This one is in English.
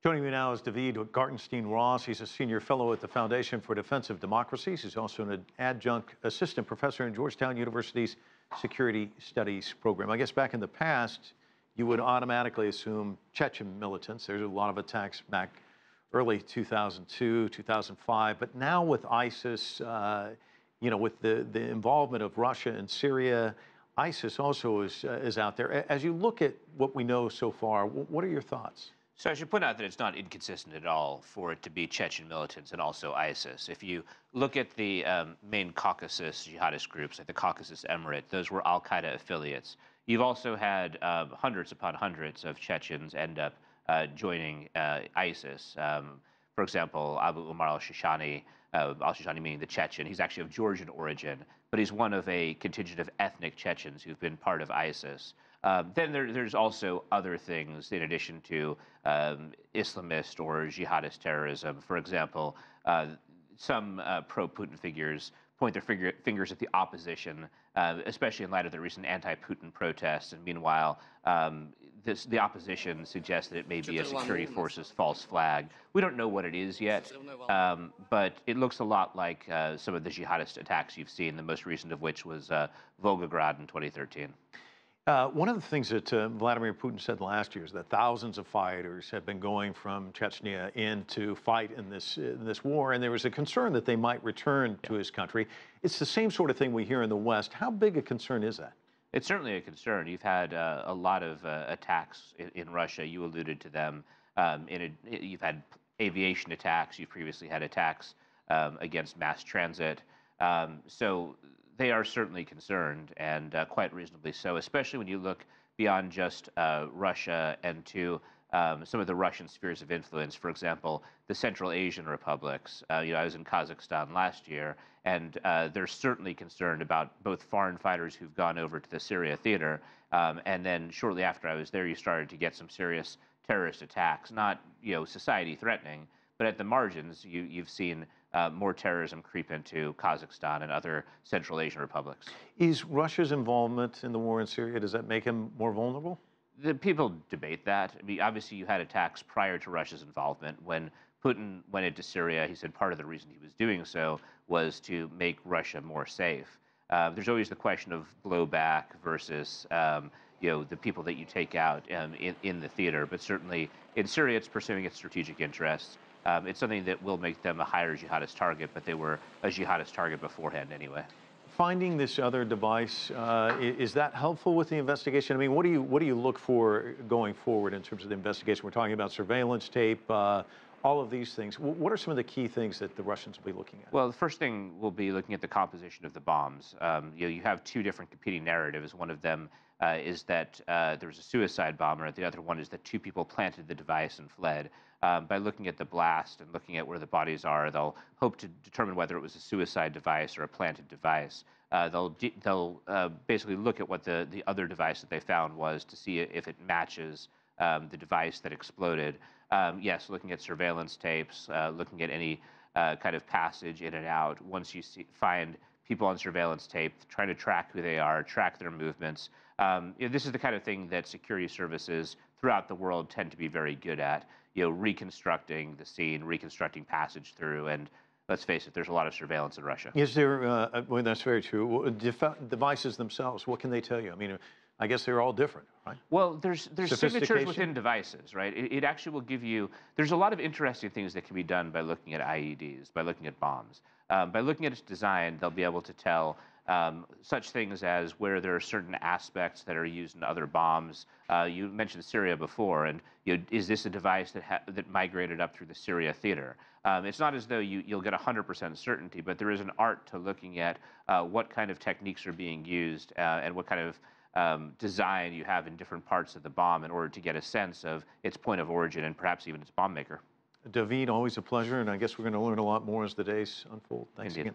Joining me now is Daveed Gartenstein Ross. He's a senior fellow at the Foundation for Defense of Democracies. He's also an adjunct assistant professor in Georgetown University's Security Studies program. I guess back in the past, you would automatically assume Chechen militants. There's a lot of attacks back early 2002, 2005. But now with ISIS, with the involvement of Russia in Syria, ISIS also is out there. As you look at what we know so far, what are your thoughts? So I should point out that it's not inconsistent at all for it to be Chechen militants and also ISIS. If you look at the main Caucasus jihadist groups, like the Caucasus Emirate, those were al-Qaeda affiliates. You've also had hundreds upon hundreds of Chechens end up joining ISIS. For example, Abu Umar al-Shishani meaning the Chechen, he's actually of Georgian origin, but he's one of a contingent of ethnic Chechens who've been part of ISIS. Then there's also other things in addition to Islamist or jihadist terrorism. For example, some pro-Putin figures point their fingers at the opposition, especially in light of the recent anti-Putin protests. And meanwhile, the opposition suggests that it may be a security forces false flag. We don't know what it is yet, but it looks a lot like some of the jihadist attacks you've seen, the most recent of which was Volgograd in 2013. One of the things that Vladimir Putin said last year is that thousands of fighters have been going from Chechnya in to fight in this war, and there was a concern that they might return to his country. It's the same sort of thing we hear in the West. How big a concern is that? It's certainly a concern. You've had a lot of attacks in Russia. You alluded to them. You've had aviation attacks. You've previously had attacks against mass transit. So they are certainly concerned, and quite reasonably so, especially when you look beyond just Russia and to some of the Russian spheres of influence. For example, the Central Asian republics. I was in Kazakhstan last year, and they're certainly concerned about both foreign fighters who've gone over to the Syria theater, and then shortly after I was there, you started to get some serious terrorist attacks, not society threatening, but at the margins, you've seen more terrorism creep into Kazakhstan and other Central Asian republics. Is Russia's involvement in the war in Syria, does that make him more vulnerable? The people debate that. I mean, obviously, you had attacks prior to Russia's involvement. When Putin went into Syria, he said part of the reason he was doing so was to make Russia more safe. There's always the question of blowback versus the people that you take out in the theater. But certainly in Syria, it's pursuing its strategic interests. It's something that will make them a higher jihadist target, but they were a jihadist target beforehand anyway. Finding this other device, is that helpful with the investigation? I mean, what do you look for going forward in terms of the investigation? We're talking about surveillance tape, all of these things. What are some of the key things that the Russians will be looking at? Well, the first thing we'll be looking at the composition of the bombs. You have two different competing narratives. One of them is that there was a suicide bomber. The other one is that two people planted the device and fled. By looking at the blast and looking at where the bodies are, they'll hope to determine whether it was a suicide device or a planted device. They'll basically look at what the other device that they found was to see if it matches the device that exploded. Yes, looking at surveillance tapes, looking at any kind of passage in and out. Once you find people on surveillance tape, trying to track who they are, track their movements. This is the kind of thing that security services throughout the world tend to be very good at. Reconstructing the scene, reconstructing passage through, and let's face it, there's a lot of surveillance in Russia. Is there, well, that's very true. Devices themselves, what can they tell you? I mean, I guess they're all different, right? Well, there's signatures within devices, right? It actually will give you, there's a lot of interesting things that can be done by looking at IEDs, by looking at bombs. By looking at its design, they'll be able to tell such things as where there are certain aspects that are used in other bombs. You mentioned Syria before, and is this a device that migrated up through the Syria theater? It's not as though you'll get 100% certainty, but there is an art to looking at what kind of techniques are being used and what kind of design you have in different parts of the bomb in order to get a sense of its point of origin and perhaps even its bomb maker. Daveed, always a pleasure, and I guess we're going to learn a lot more as the days unfold. Thanks again.